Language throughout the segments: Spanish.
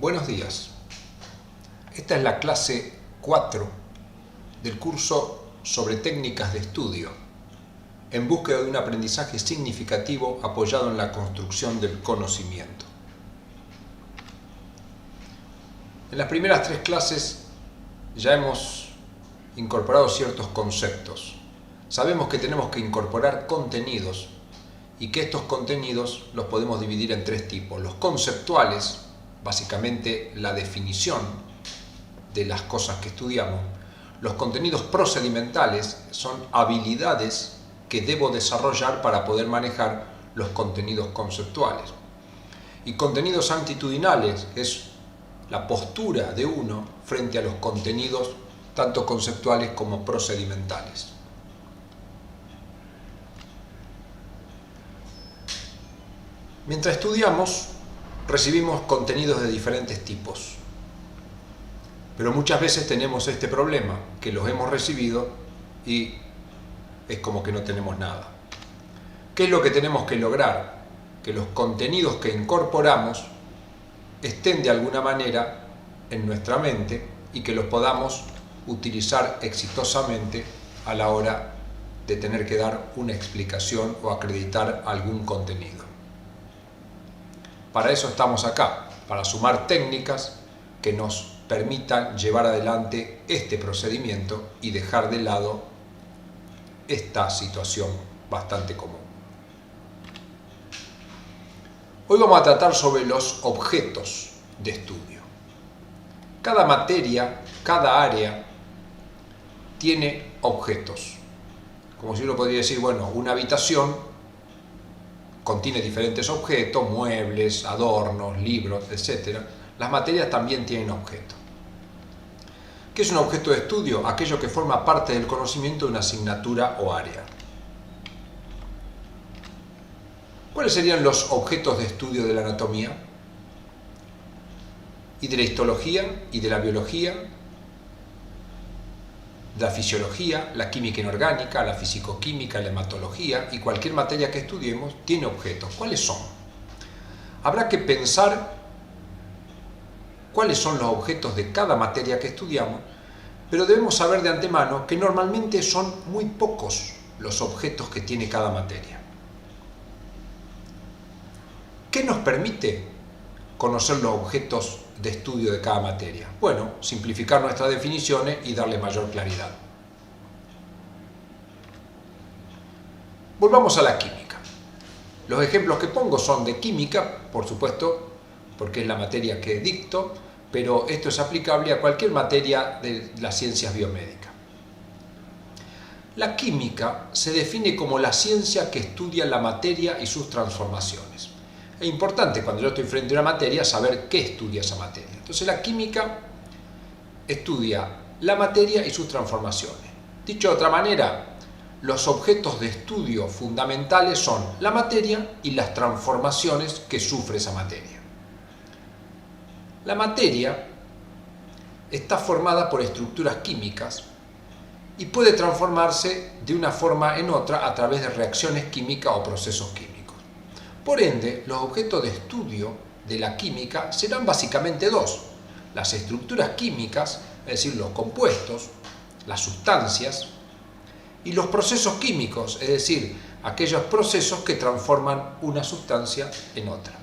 Buenos días. Esta es la clase 4 del curso sobre técnicas de estudio en búsqueda de un aprendizaje significativo apoyado en la construcción del conocimiento. En las primeras 3 clases ya hemos incorporado ciertos conceptos. Sabemos que tenemos que incorporar contenidos y que estos contenidos los podemos dividir en 3 tipos. Los conceptuales, básicamente la definición de las cosas que estudiamos. Los contenidos procedimentales son habilidades que debo desarrollar para poder manejar los contenidos conceptuales. Y contenidos actitudinales es la postura de uno frente a los contenidos tanto conceptuales como procedimentales. Mientras estudiamos, recibimos contenidos de diferentes tipos. Pero muchas veces tenemos este problema, que los hemos recibido y es como que no tenemos nada. ¿Qué es lo que tenemos que lograr? Que los contenidos que incorporamos estén de alguna manera en nuestra mente y que los podamos utilizar exitosamente a la hora de tener que dar una explicación o acreditar algún contenido. Para eso estamos acá, para sumar técnicas que nos permitan llevar adelante este procedimiento y dejar de lado esta situación bastante común. Hoy vamos a tratar sobre los objetos de estudio. Cada materia, cada área tiene objetos. Como si uno podría decir, bueno, una habitación contiene diferentes objetos, muebles, adornos, libros, etc. Las materias también tienen objetos. ¿Qué es un objeto de estudio? Aquello que forma parte del conocimiento de una asignatura o área. ¿Cuáles serían los objetos de estudio de la anatomía? Y de la histología, y de la biología, de la fisiología, la química inorgánica, la fisicoquímica, la hematología y cualquier materia que estudiemos tiene objetos. ¿Cuáles son? Habrá que pensar cuáles son los objetos de cada materia que estudiamos, pero debemos saber de antemano que normalmente son muy pocos los objetos que tiene cada materia. ¿Qué nos permite conocer los objetos de estudio de cada materia? Bueno, simplificar nuestras definiciones y darle mayor claridad. Volvamos a la química. Los ejemplos que pongo son de química, por supuesto, porque es la materia que dicto, pero esto es aplicable a cualquier materia de las ciencias biomédicas. La química se define como la ciencia que estudia la materia y sus transformaciones. Es importante cuando yo estoy frente a una materia saber qué estudia esa materia. Entonces la química estudia la materia y sus transformaciones. Dicho de otra manera, los objetos de estudio fundamentales son la materia y las transformaciones que sufre esa materia. La materia está formada por estructuras químicas y puede transformarse de una forma en otra a través de reacciones químicas o procesos químicos. Por ende, los objetos de estudio de la química serán básicamente 2. Las estructuras químicas, es decir, los compuestos, las sustancias, y los procesos químicos, es decir, aquellos procesos que transforman una sustancia en otra.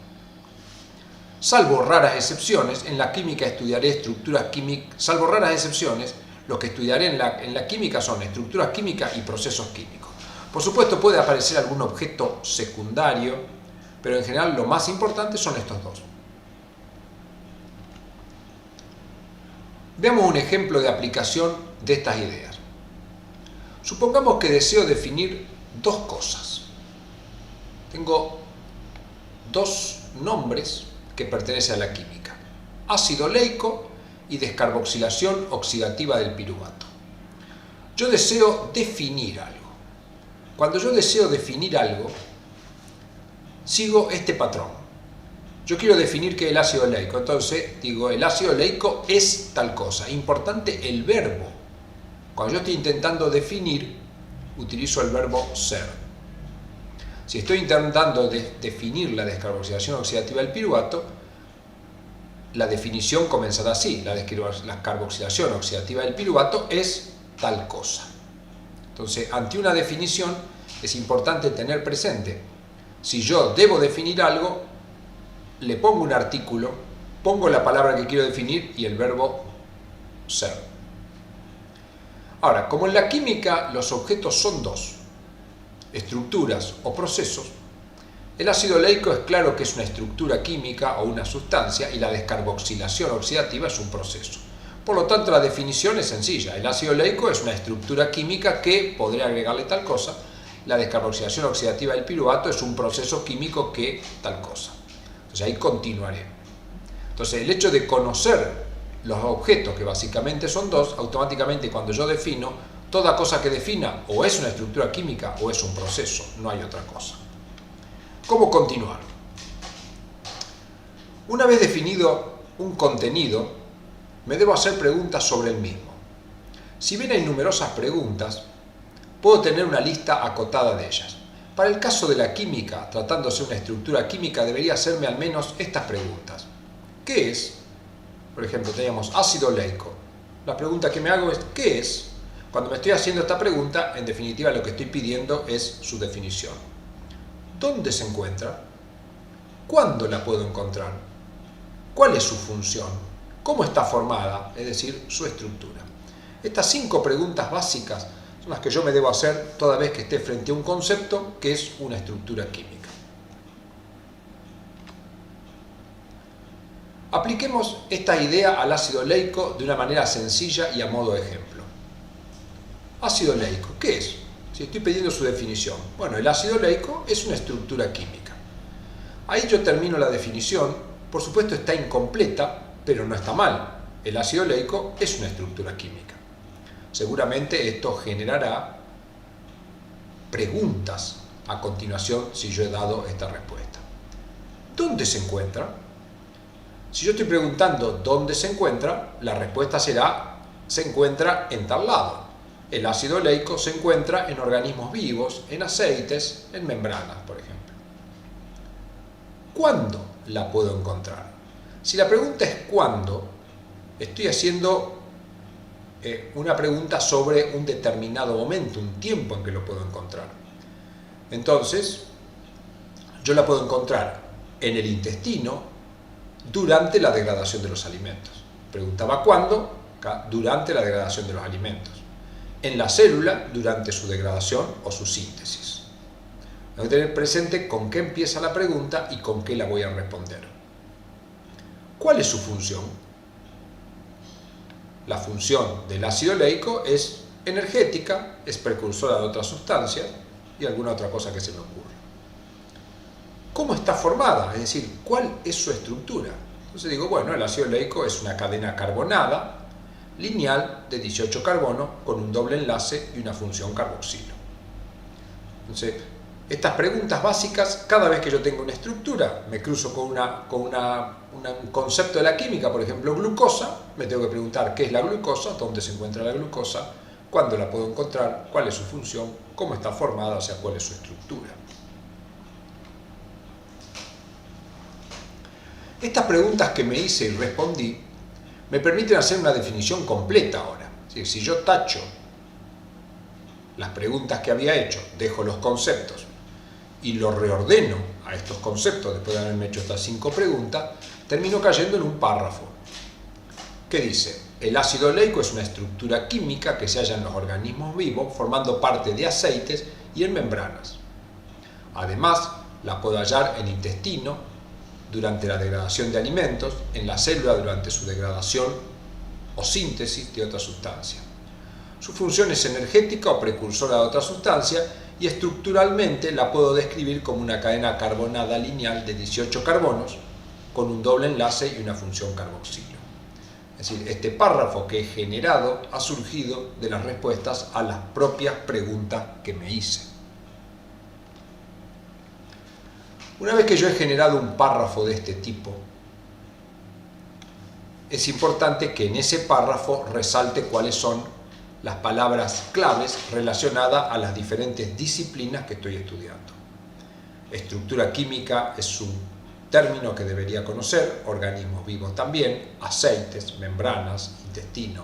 Salvo raras excepciones, en la química estudiaré estructuras químicas, salvo raras excepciones, lo que estudiaré en la química son estructuras químicas y procesos químicos. Por supuesto puede aparecer algún objeto secundario, pero en general lo más importante son estos 2. Veamos un ejemplo de aplicación de estas ideas. Supongamos que deseo definir 2 cosas. Tengo 2 nombres que pertenecen a la química: ácido oleico y descarboxilación oxidativa del piruvato. Yo deseo definir algo. Cuando yo deseo definir algo, sigo este patrón. Yo quiero definir qué es el ácido oleico, entonces digo, el ácido oleico es tal cosa. Importante el verbo. Cuando yo estoy intentando definir, utilizo el verbo ser. Si estoy intentando definir la descarboxilación oxidativa del piruvato, la definición comenzará así: la carboxilación oxidativa del piruvato es tal cosa. Entonces, ante una definición es importante tener presente, si yo debo definir algo, le pongo un artículo, pongo la palabra que quiero definir y el verbo ser. Ahora, como en la química los objetos son dos, estructuras o procesos, el ácido oleico es claro que es una estructura química o una sustancia y la descarboxilación oxidativa es un proceso. Por lo tanto, la definición es sencilla: el ácido oleico es una estructura química que podría agregarle tal cosa, la descarboxilación oxidativa del piruvato es un proceso químico que tal cosa. Entonces ahí continuaré. Entonces el hecho de conocer los objetos, que básicamente son dos, automáticamente cuando yo defino, toda cosa que defina o es una estructura química o es un proceso, no hay otra cosa. ¿Cómo continuar? Una vez definido un contenido, me debo hacer preguntas sobre el mismo. Si bien hay numerosas preguntas, puedo tener una lista acotada de ellas. Para el caso de la química, tratándose de una estructura química, debería hacerme al menos estas preguntas. ¿Qué es? Por ejemplo, teníamos ácido oleico. La pregunta que me hago es ¿qué es? Cuando me estoy haciendo esta pregunta, en definitiva lo que estoy pidiendo es su definición. ¿Dónde se encuentra? ¿Cuándo la puedo encontrar? ¿Cuál es su función? ¿Cómo está formada? Es decir, su estructura. Estas 5 preguntas básicas son las que yo me debo hacer toda vez que esté frente a un concepto que es una estructura química. Apliquemos esta idea al ácido oleico de una manera sencilla y a modo de ejemplo. Ácido oleico, ¿qué es? Si estoy pidiendo su definición. Bueno, el ácido oleico es una estructura química. Ahí yo termino la definición. Por supuesto está incompleta, pero no está mal. El ácido oleico es una estructura química. Seguramente esto generará preguntas a continuación si yo he dado esta respuesta. ¿Dónde se encuentra? Si yo estoy preguntando dónde se encuentra, la respuesta será: se encuentra en tal lado. El ácido oleico se encuentra en organismos vivos, en aceites, en membranas, por ejemplo. ¿Cuándo la puedo encontrar? Si la pregunta es ¿cuándo?, estoy haciendo una pregunta sobre un determinado momento, un tiempo en que lo puedo encontrar. Entonces, yo la puedo encontrar en el intestino durante la degradación de los alimentos. Preguntaba ¿cuándo? Durante la degradación de los alimentos. En la célula durante su degradación o su síntesis. Tengo que tener presente con qué empieza la pregunta y con qué la voy a responder. ¿Cuál es su función? La función del ácido oleico es energética, es precursora de otras sustancias y alguna otra cosa que se me ocurra. ¿Cómo está formada? Es decir, ¿cuál es su estructura? Entonces digo, bueno, el ácido oleico es una cadena carbonada lineal de 18 carbonos con un doble enlace y una función carboxilo. Entonces, estas preguntas básicas, cada vez que yo tengo una estructura, me cruzo con un concepto de la química, por ejemplo, glucosa, me tengo que preguntar qué es la glucosa, dónde se encuentra la glucosa, cuándo la puedo encontrar, cuál es su función, cómo está formada, o sea, cuál es su estructura. Estas preguntas que me hice y respondí me permiten hacer una definición completa ahora. Si yo tacho las preguntas que había hecho, dejo los conceptos y lo reordeno a estos conceptos después de haberme hecho estas 5 preguntas, termino cayendo en un párrafo que dice: el ácido oleico es una estructura química que se halla en los organismos vivos formando parte de aceites y en membranas. Además, la puedo hallar en el intestino durante la degradación de alimentos, en la célula durante su degradación o síntesis de otra sustancia. Su función es energética o precursora de otra sustancia y estructuralmente la puedo describir como una cadena carbonada lineal de 18 carbonos con un doble enlace y una función carboxilo. Es decir, este párrafo que he generado ha surgido de las respuestas a las propias preguntas que me hice. Una vez que yo he generado un párrafo de este tipo, es importante que en ese párrafo resalte cuáles son las palabras claves relacionadas a las diferentes disciplinas que estoy estudiando. Estructura química es un término que debería conocer, organismos vivos también, aceites, membranas, intestino,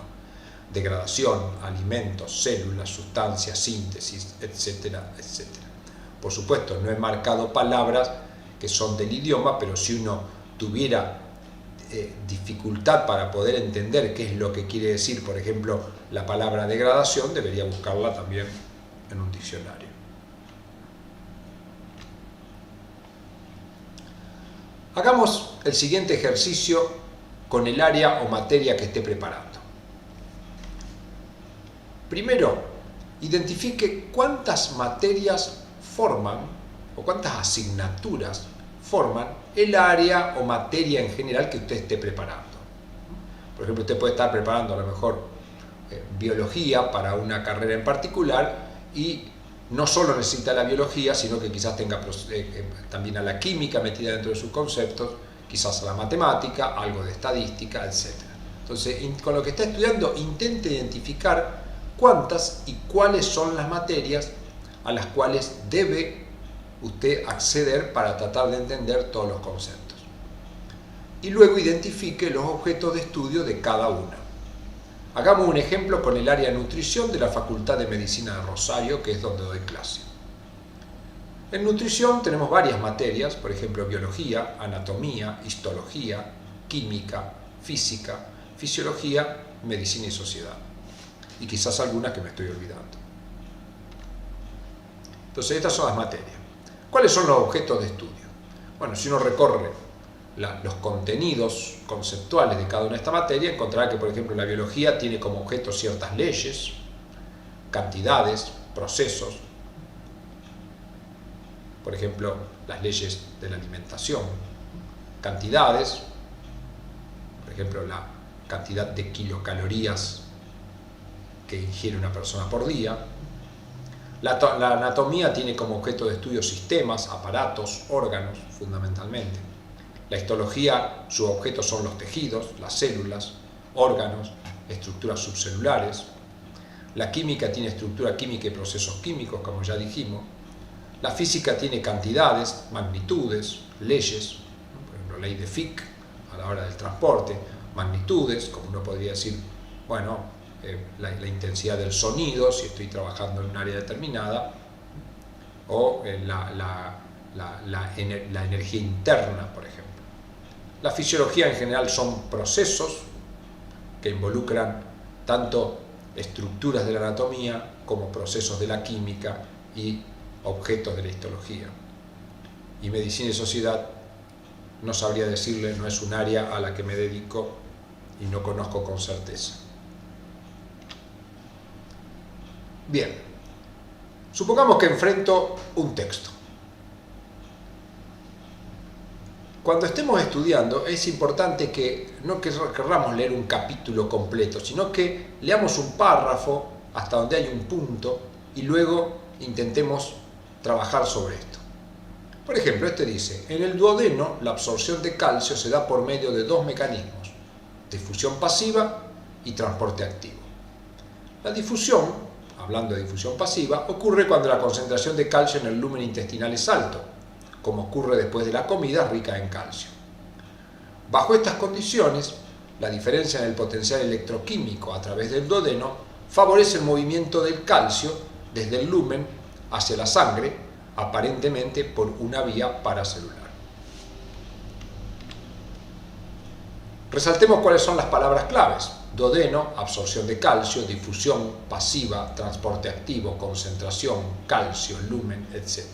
degradación, alimentos, células, sustancias, síntesis, etcétera, etcétera. Por supuesto, no he marcado palabras que son del idioma, pero si uno tuviera dificultad para poder entender qué es lo que quiere decir, por ejemplo, la palabra degradación, debería buscarla también en un diccionario. Hagamos el siguiente ejercicio con el área o materia que esté preparando. Primero, identifique cuántas materias forman o cuántas asignaturas forman el área o materia en general que usted esté preparando. Por ejemplo, usted puede estar preparando a lo mejor biología para una carrera en particular y no solo necesita la biología, sino que quizás tenga también a la química metida dentro de sus conceptos, quizás a la matemática, algo de estadística, etc. Entonces, con lo que está estudiando, intente identificar cuántas y cuáles son las materias a las cuales debe usted acceder para tratar de entender todos los conceptos. Y luego identifique los objetos de estudio de cada una. Hagamos un ejemplo con el área de nutrición de la Facultad de Medicina de Rosario, que es donde doy clase. En nutrición tenemos varias materias, por ejemplo, biología, anatomía, histología, química, física, fisiología, medicina y sociedad. Y quizás algunas que me estoy olvidando. Entonces, estas son las materias. ¿Cuáles son los objetos de estudio? Bueno, si uno recorre los contenidos conceptuales de cada una de estas materias, encontrará que, por ejemplo, la biología tiene como objeto ciertas leyes, cantidades, procesos, por ejemplo, las leyes de la alimentación, cantidades, por ejemplo, la cantidad de kilocalorías que ingiere una persona por día. La anatomía tiene como objeto de estudio sistemas, aparatos, órganos, fundamentalmente. La histología, su objeto son los tejidos, las células, órganos, estructuras subcelulares. La química tiene estructura química y procesos químicos, como ya dijimos. La física tiene cantidades, magnitudes, leyes, por ejemplo, ley de Fick a la hora del transporte, magnitudes, como uno podría decir, bueno, la intensidad del sonido, si estoy trabajando en un área determinada, o la energía interna, por ejemplo. La fisiología en general son procesos que involucran tanto estructuras de la anatomía como procesos de la química y objetos de la histología. Y medicina y sociedad, no sabría decirle, no es un área a la que me dedico y no conozco con certeza. Bien, supongamos que enfrento un texto. Cuando estemos estudiando es importante que no querramos leer un capítulo completo, sino que leamos un párrafo hasta donde hay un punto y luego intentemos trabajar sobre esto. Por ejemplo, este dice, en el duodeno la absorción de calcio se da por medio de dos mecanismos, difusión pasiva y transporte activo. La difusión, hablando de difusión pasiva, ocurre cuando la concentración de calcio en el lumen intestinal es alto, como ocurre después de la comida rica en calcio. Bajo estas condiciones, la diferencia en el potencial electroquímico a través del duodeno favorece el movimiento del calcio desde el lumen hacia la sangre, aparentemente por una vía paracelular. Resaltemos cuáles son las palabras claves: duodeno, absorción de calcio, difusión pasiva, transporte activo, concentración, calcio, lumen, etc.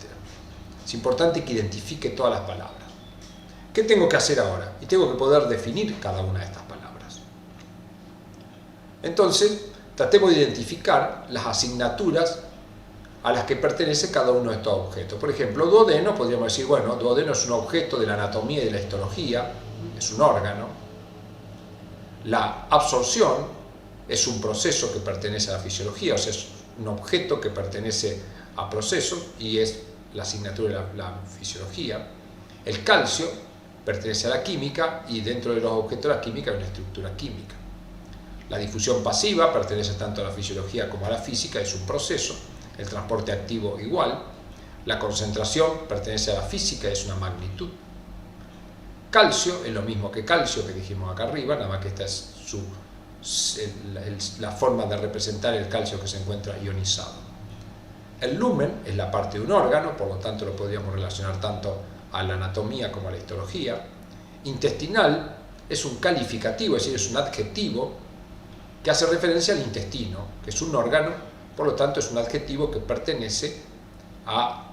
Es importante que identifique todas las palabras. ¿Qué tengo que hacer ahora? Y tengo que poder definir cada una de estas palabras. Entonces, tratemos de identificar las asignaturas a las que pertenece cada uno de estos objetos. Por ejemplo, duodeno, podríamos decir, bueno, duodeno es un objeto de la anatomía y de la histología, es un órgano. La absorción es un proceso que pertenece a la fisiología, o sea, es un objeto que pertenece a procesos y es la asignatura de la fisiología. El calcio pertenece a la química y dentro de los objetos de la química hay una estructura química. La difusión pasiva pertenece tanto a la fisiología como a la física, es un proceso. El transporte activo igual. La concentración pertenece a la física, es una magnitud. Calcio es lo mismo que calcio que dijimos acá arriba, nada más que esta es la forma de representar el calcio que se encuentra ionizado. El lumen es la parte de un órgano, por lo tanto lo podríamos relacionar tanto a la anatomía como a la histología. Intestinal es un calificativo, es decir, es un adjetivo que hace referencia al intestino, que es un órgano, por lo tanto es un adjetivo que pertenece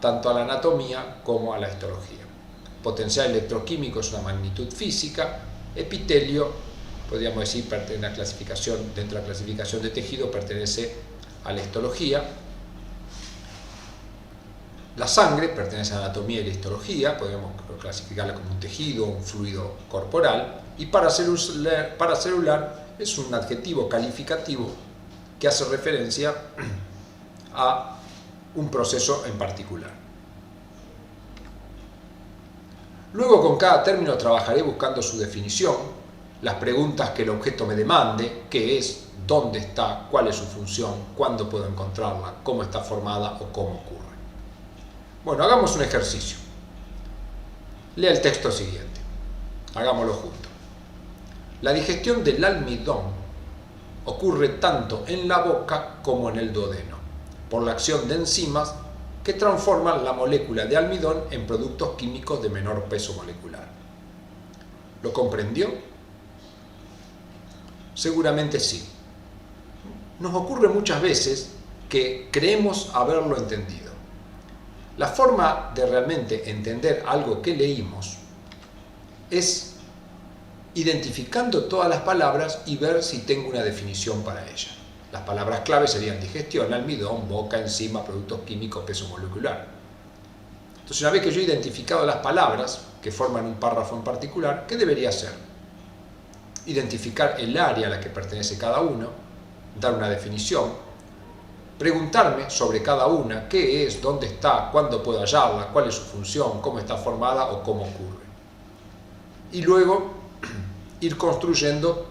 tanto a la anatomía como a la histología. Potencial electroquímico es una magnitud física. Epitelio, podríamos decir, dentro de la clasificación de tejido, pertenece a la histología. La sangre pertenece a la anatomía y la histología, podríamos clasificarla como un tejido, un fluido corporal. Y paracelular es un adjetivo calificativo que hace referencia a un proceso en particular. Luego, con cada término trabajaré buscando su definición, las preguntas que el objeto me demande: qué es, dónde está, cuál es su función, cuándo puedo encontrarla, cómo está formada o cómo ocurre. Bueno, hagamos un ejercicio. Lea el texto siguiente. Hagámoslo juntos. La digestión del almidón ocurre tanto en la boca como en el duodeno, por la acción de enzimas que transforman la molécula de almidón en productos químicos de menor peso molecular. ¿Lo comprendió? Seguramente sí. Nos ocurre muchas veces que creemos haberlo entendido. La forma de realmente entender algo que leímos es identificando todas las palabras y ver si tengo una definición para ellas. Las palabras clave serían digestión, almidón, boca, enzima, productos químicos, peso molecular. Entonces, una vez que yo he identificado las palabras que forman un párrafo en particular, ¿qué debería hacer? Identificar el área a la que pertenece cada uno, dar una definición, preguntarme sobre cada una: qué es, dónde está, cuándo puedo hallarla, cuál es su función, cómo está formada o cómo ocurre. Y luego ir construyendo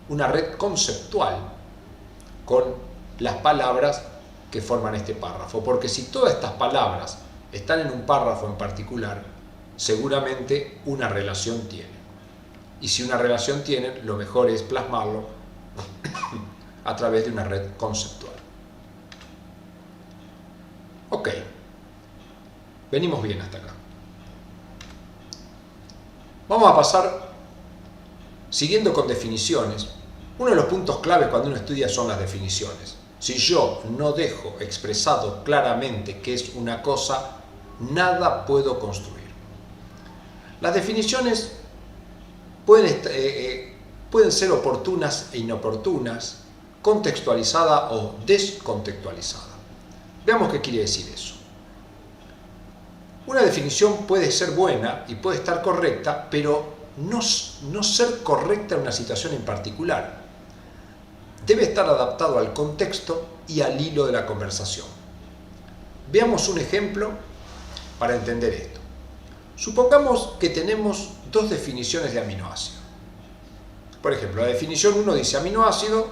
una red conceptual con las palabras que forman este párrafo, porque si todas estas palabras están en un párrafo en particular, seguramente una relación tienen. Y si una relación tienen, lo mejor es plasmarlo a través de una red conceptual. Ok, venimos bien hasta acá. Vamos a pasar, siguiendo con definiciones. Uno de los puntos clave cuando uno estudia son las definiciones. Si yo no dejo expresado claramente qué es una cosa, nada puedo construir. Las definiciones pueden ser oportunas e inoportunas, contextualizada o descontextualizada. Veamos qué quiere decir eso. Una definición puede ser buena y puede estar correcta, pero no ser correcta en una situación en particular. Debe estar adaptado al contexto y al hilo de la conversación. Veamos un ejemplo para entender esto. Supongamos que tenemos dos definiciones de aminoácido. Por ejemplo, la definición 1 dice: aminoácido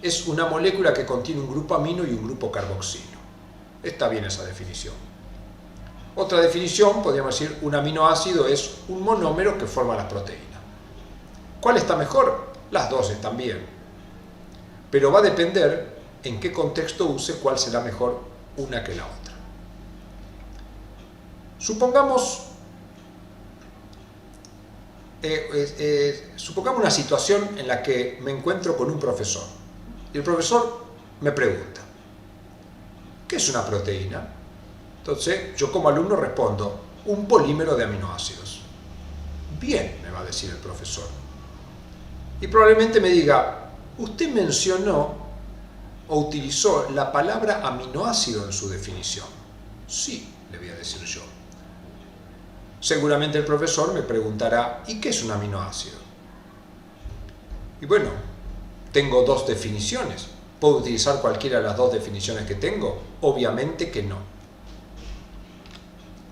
es una molécula que contiene un grupo amino y un grupo carboxilo. Está bien esa definición. Otra definición, podríamos decir: un aminoácido es un monómero que forma las proteínas. ¿Cuál está mejor? Las dos están bien. Pero va a depender en qué contexto use cuál será mejor una que la otra. Supongamos una situación en la que me encuentro con un profesor y el profesor me pregunta: ¿qué es una proteína? Entonces yo como alumno respondo: un polímero de aminoácidos. Bien, me va a decir el profesor. Y probablemente me diga: usted mencionó o utilizó la palabra aminoácido en su definición. Sí, le voy a decir yo. Seguramente el profesor me preguntará: ¿y qué es un aminoácido? Y bueno, tengo dos definiciones. ¿Puedo utilizar cualquiera de las dos definiciones que tengo? Obviamente que no.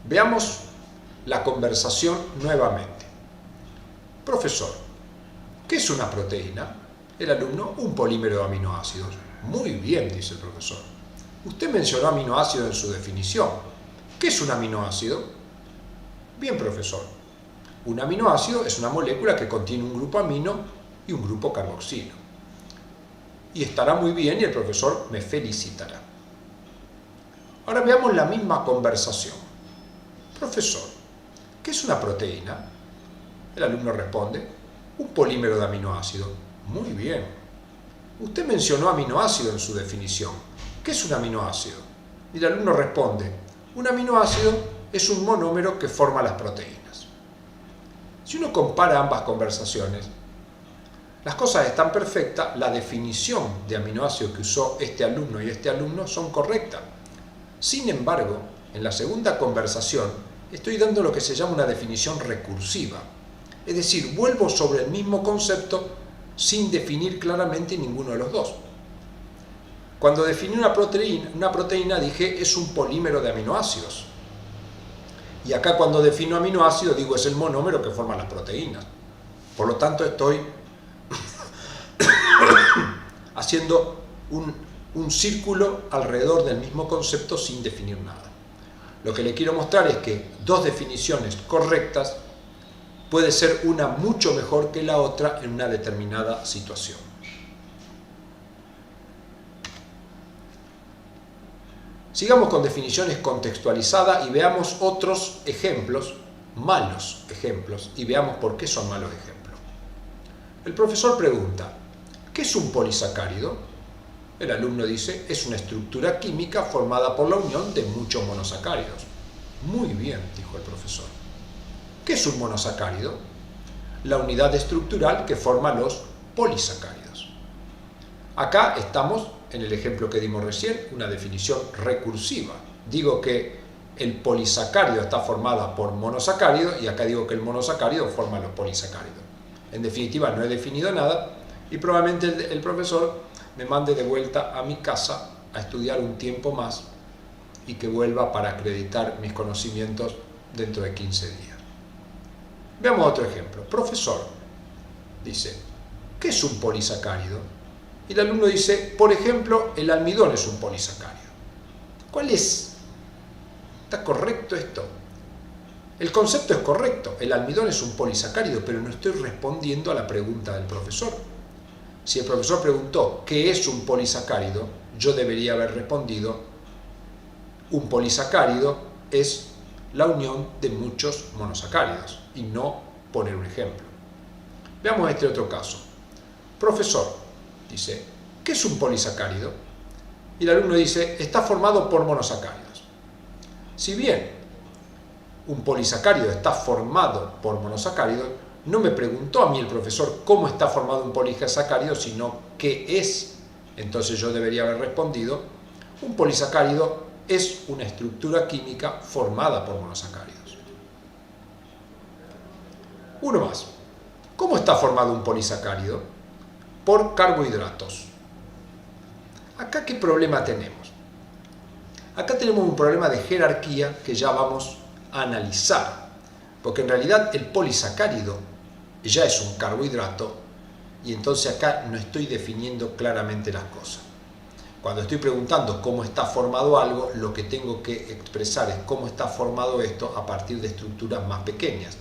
Veamos la conversación nuevamente. Profesor, ¿qué es una proteína? El alumno: un polímero de aminoácidos. Muy bien, dice el profesor. Usted mencionó aminoácido en su definición. ¿Qué es un aminoácido? Bien, profesor. Un aminoácido es una molécula que contiene un grupo amino y un grupo carboxilo. Y estará muy bien y el profesor me felicitará. Ahora veamos la misma conversación. Profesor, ¿qué es una proteína? El alumno responde, un polímero de aminoácido. Muy bien. Usted mencionó aminoácido en su definición. ¿Qué es un aminoácido? Y el alumno responde, un aminoácido es un monómero que forma las proteínas. Si uno compara ambas conversaciones, las cosas están perfectas, la definición de aminoácido que usó este alumno y este alumno son correctas. Sin embargo, en la segunda conversación estoy dando lo que se llama una definición recursiva. Es decir, vuelvo sobre el mismo concepto sin definir claramente ninguno de los dos. Cuando definí una proteína dije es un polímero de aminoácidos. Y acá cuando defino aminoácido digo es el monómero que forma las proteínas. Por lo tanto estoy haciendo un círculo alrededor del mismo concepto sin definir nada. Lo que le quiero mostrar es que dos definiciones correctas puede ser una mucho mejor que la otra en una determinada situación. Sigamos con definiciones contextualizadas y veamos otros ejemplos, malos ejemplos, y veamos por qué son malos ejemplos. El profesor pregunta, ¿qué es un polisacárido? El alumno dice, es una estructura química formada por la unión de muchos monosacáridos. Muy bien, dijo el profesor. ¿Qué es un monosacárido? La unidad estructural que forma los polisacáridos. Acá estamos en el ejemplo que dimos recién, una definición recursiva. Digo que el polisacárido está formado por monosacáridos y acá digo que el monosacárido forma los polisacáridos. En definitiva, no he definido nada y probablemente el profesor me mande de vuelta a mi casa a estudiar un tiempo más y que vuelva para acreditar mis conocimientos dentro de 15 días. Veamos otro ejemplo. Profesor, dice, ¿qué es un polisacárido? Y el alumno dice, por ejemplo, el almidón es un polisacárido. ¿Cuál es? ¿Está correcto esto? El concepto es correcto, el almidón es un polisacárido, pero no estoy respondiendo a la pregunta del profesor. Si el profesor preguntó, ¿qué es un polisacárido? Yo debería haber respondido, un polisacárido es la unión de muchos monosacáridos, y no poner un ejemplo. Veamos este otro caso. Profesor, dice, ¿qué es un polisacárido? Y el alumno dice, está formado por monosacáridos. Si bien un polisacárido está formado por monosacáridos, no me preguntó a mí el profesor cómo está formado un polisacárido, sino qué es. Entonces yo debería haber respondido, un polisacárido es una estructura química formada por monosacáridos. Uno más. ¿Cómo está formado un polisacárido? Por carbohidratos. Acá, ¿qué problema tenemos? Acá tenemos un problema de jerarquía que ya vamos a analizar, porque en realidad el polisacárido ya es un carbohidrato y entonces acá no estoy definiendo claramente las cosas. Cuando estoy preguntando cómo está formado algo, lo que tengo que expresar es cómo está formado esto a partir de estructuras más pequeñas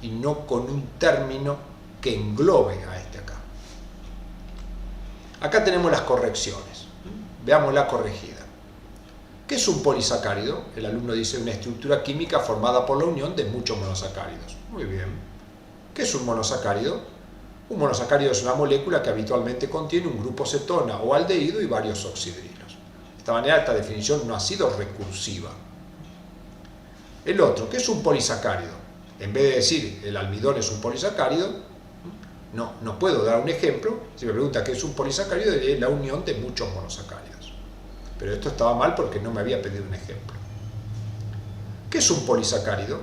y no con un término que englobe a este acá. Acá tenemos las correcciones. Veamos la corregida. ¿Qué es un polisacárido? El alumno dice una estructura química formada por la unión de muchos monosacáridos. Muy bien. ¿Qué es un monosacárido? Un monosacárido es una molécula que habitualmente contiene un grupo cetona o aldehído y varios oxidrilos. De esta manera esta definición no ha sido recursiva. El otro, ¿qué es un polisacárido? En vez de decir el almidón es un polisacárido, no puedo dar un ejemplo. Si me pregunta qué es un polisacárido, es la unión de muchos monosacáridos. Pero esto estaba mal porque no me había pedido un ejemplo. ¿Qué es un polisacárido?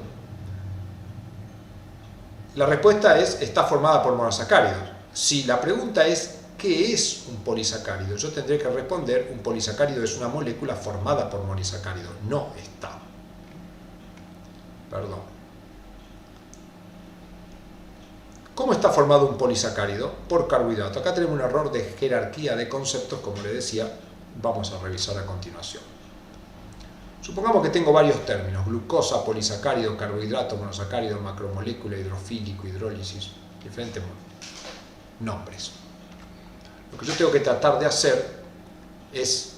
La respuesta es, está formada por monosacáridos. Si la pregunta es, ¿qué es un polisacárido? Yo tendré que responder, un polisacárido es una molécula formada por monosacáridos. No está. Perdón. ¿Cómo está formado un polisacárido? Por carbohidrato. Acá tenemos un error de jerarquía de conceptos, como le decía, vamos a revisar a continuación. Supongamos que tengo varios términos: glucosa, polisacárido, carbohidrato, monosacárido, macromolécula, hidrofílico, hidrólisis, diferentes nombres. Lo que yo tengo que tratar de hacer es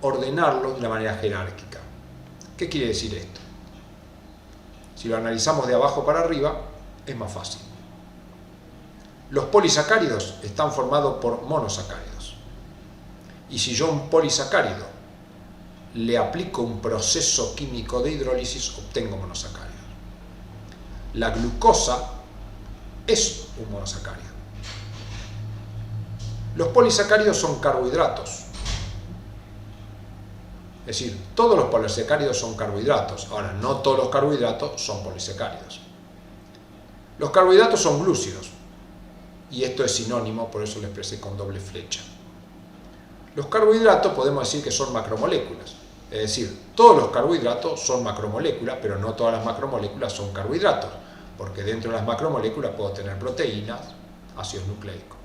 ordenarlo de una manera jerárquica. ¿Qué quiere decir esto? Si lo analizamos de abajo para arriba, es más fácil. Los polisacáridos están formados por monosacáridos. Y si yo a un polisacárido le aplico un proceso químico de hidrólisis, obtengo monosacáridos. La glucosa es un monosacárido. Los polisacáridos son carbohidratos. Es decir, todos los polisacáridos son carbohidratos. Ahora, no todos los carbohidratos son polisacáridos. Los carbohidratos son glúcidos. Y esto es sinónimo, por eso lo expresé con doble flecha. Los carbohidratos podemos decir que son macromoléculas. Es decir, todos los carbohidratos son macromoléculas, pero no todas las macromoléculas son carbohidratos, porque dentro de las macromoléculas puedo tener proteínas, ácidos nucleicos.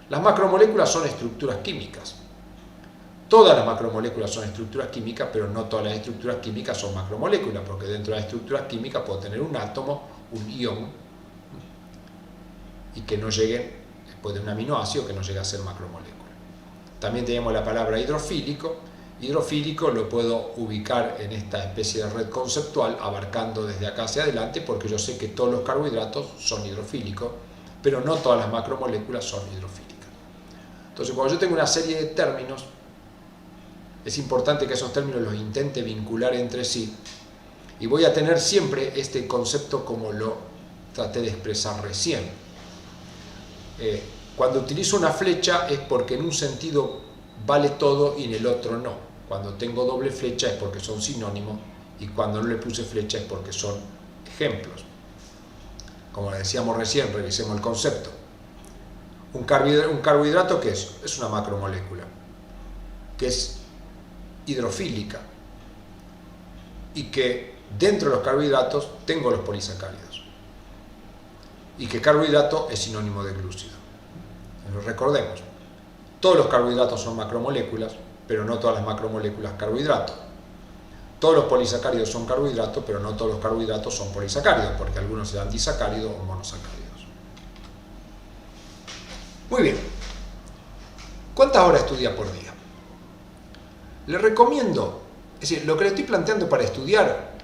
Las macromoléculas son estructuras químicas. Todas las macromoléculas son estructuras químicas, pero no todas las estructuras químicas son macromoléculas, porque dentro de las estructuras químicas puedo tener un átomo, un ion, y que no llegue, después de un aminoácido, que no llegue a ser macromolécula. También tenemos la palabra hidrofílico. Hidrofílico lo puedo ubicar en esta especie de red conceptual, abarcando desde acá hacia adelante, porque yo sé que todos los carbohidratos son hidrofílicos, pero no todas las macromoléculas son hidrofílicas. Entonces, cuando yo tengo una serie de términos, es importante que esos términos los intente vincular entre sí, y voy a tener siempre este concepto como lo traté de expresar recién. Cuando utilizo una flecha es porque en un sentido vale todo y en el otro no. Cuando tengo doble flecha es porque son sinónimos, y cuando no le puse flecha es porque son ejemplos. Como decíamos recién, revisemos el concepto. Un carbohidrato, ¿qué es? Es una macromolécula que es hidrofílica y que dentro de los carbohidratos tengo los polisacáridos, y que carbohidrato es sinónimo de glúcido. Recordemos, todos los carbohidratos son macromoléculas, pero no todas las macromoléculas carbohidratos. Todos los polisacáridos son carbohidratos, pero no todos los carbohidratos son polisacáridos, porque algunos serán disacáridos o monosacáridos. Muy bien. ¿Cuántas horas estudia por día? Le recomiendo, es decir, lo que le estoy planteando para estudiar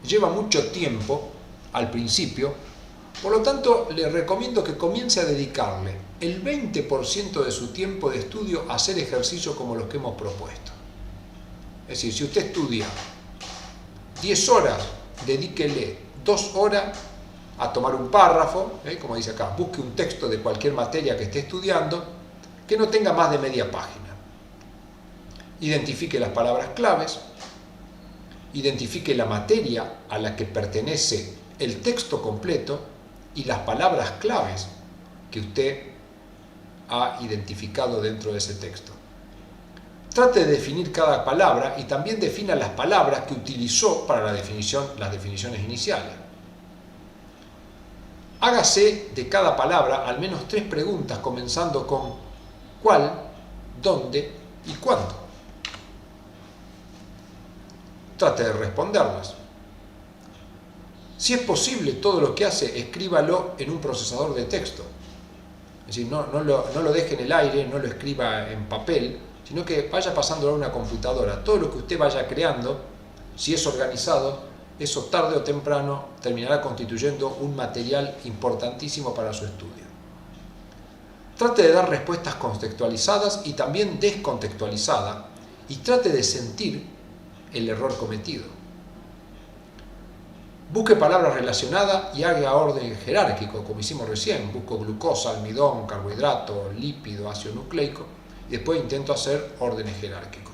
lleva mucho tiempo al principio, por lo tanto le recomiendo que comience a dedicarle el 20% de su tiempo de estudio a hacer ejercicios como los que hemos propuesto. Es decir, si usted estudia 10 horas, dedíquele 2 horas a tomar un párrafo, como dice acá, busque un texto de cualquier materia que esté estudiando que no tenga más de media página. Identifique las palabras claves, identifique la materia a la que pertenece el texto completo y las palabras claves que usted ha identificado dentro de ese texto. Trate de definir cada palabra y también defina las palabras que utilizó para las definiciones iniciales. Hágase de cada palabra al menos 3 preguntas, comenzando con ¿cuál?, ¿dónde? y ¿cuándo? Trate de responderlas. Si es posible, todo lo que hace, escríbalo en un procesador de texto. Es decir, no lo deje en el aire, no lo escriba en papel, sino que vaya pasándolo a una computadora. Todo lo que usted vaya creando, si es organizado, eso tarde o temprano terminará constituyendo un material importantísimo para su estudio. Trate de dar respuestas contextualizadas y también descontextualizadas, y trate de sentir el error cometido. Busque palabras relacionadas y haga orden jerárquico, como hicimos recién. Busco glucosa, almidón, carbohidrato, lípido, ácido nucleico, y después intento hacer órdenes jerárquicos.